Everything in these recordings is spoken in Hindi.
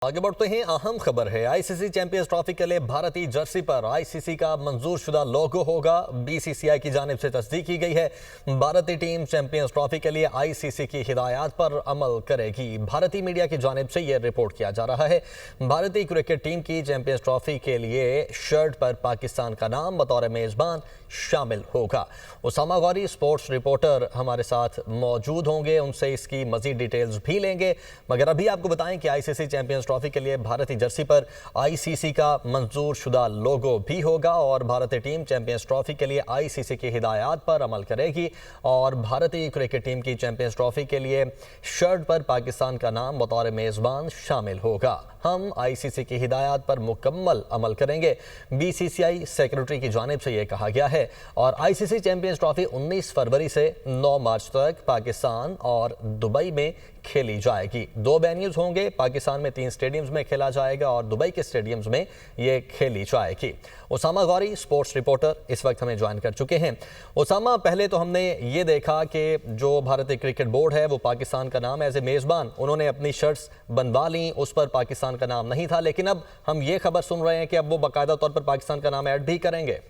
आगे बढ़ते हैं। अहम खबर है, आईसीसी चैंपियंस ट्रॉफी के लिए भारतीय जर्सी पर आईसीसी का मंजूरशुदा लोगो होगा। बीसीसीआई की जानिब से तस्दीक की गई है। भारतीय टीम चैंपियंस ट्रॉफी के लिए आईसीसी की हिदायत पर अमल करेगी। भारतीय मीडिया की जानिब से यह रिपोर्ट किया जा रहा है। भारतीय क्रिकेट टीम की चैंपियंस ट्रॉफी के लिए शर्ट पर पाकिस्तान का नाम बतौर मेजबान शामिल होगा। उसामा गौरी स्पोर्ट्स रिपोर्टर हमारे साथ मौजूद होंगे, उनसे इसकी मजीद डिटेल्स भी लेंगे। मगर अभी आपको बताएं कि आईसीसी चैंपियंस ट्रॉफी के लिए भारतीय जर्सी पर आईसीसी का मंजूर शुदा लोगो भी होगा और भारतीय टीम चैंपियंस ट्रॉफी के लिए आईसीसी की हिदायत पर अमल करेगी। और भारतीय क्रिकेट टीम की चैंपियंस ट्रॉफी के लिए शर्ट पर पाकिस्तान का नाम बतौर मेजबान शामिल होगा। हम आईसीसी की हिदायत पर मुकम्मल अमल करेंगे, बीसीसीआई सेक्रेटरी की जानिब से यह कहा गया है। और आईसीसी चैंपियंस ट्रॉफी 19 फरवरी से 9 मार्च तक पाकिस्तान और दुबई में खेली जाएगी। 2 वेन्यूज होंगे, पाकिस्तान में 3 स्टेडियम्स में खेला जाएगा और दुबई के स्टेडियम्स में ये खेली जाएगी। उसामा गौरी स्पोर्ट्स रिपोर्टर इस वक्त हमें ज्वाइन कर चुके हैं। उसामा, पहले तो हमने ये देखा कि जो भारतीय क्रिकेट बोर्ड है वो पाकिस्तान का नाम एज ए मेज़बान उन्होंने अपनी शर्ट्स बनवा ली, उस पर पाकिस्तान का नाम नहीं था, लेकिन अब हम ये खबर सुन रहे हैं कि अब वो बाकायदा तौर पर पाकिस्तान का नाम ऐड भी करेंगे।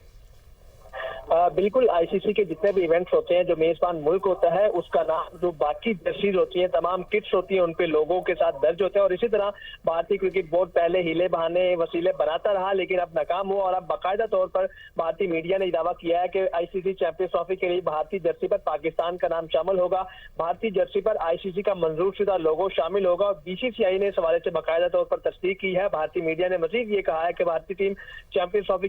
बिल्कुल, आईसीसी के जितने भी इवेंट्स होते हैं, जो मेजबान मुल्क होता है उसका नाम, जो बाकी जर्सीज होती हैं, तमाम किट्स होती हैं, उन पे लोगों के साथ दर्ज होते हैं। और इसी तरह भारतीय क्रिकेट बोर्ड पहले हीले बहाने वसीले बनाता रहा, लेकिन अब नाकाम हुआ और अब बाकायदा तौर पर भारतीय मीडिया ने दावा किया है कि आईसीसी चैंपियंस ट्रॉफी के लिए भारतीय जर्सी पर पाकिस्तान का नाम शामिल होगा। भारतीय जर्सी पर आईसीसी का मंजूरशुदा लोगो शामिल होगा और बीसीसीआई ने इस हवाले से बाकायदा तौर पर तस्दीक की है। भारतीय मीडिया ने मजीद ये कहा है कि भारतीय टीम चैंपियंस ट्रॉफी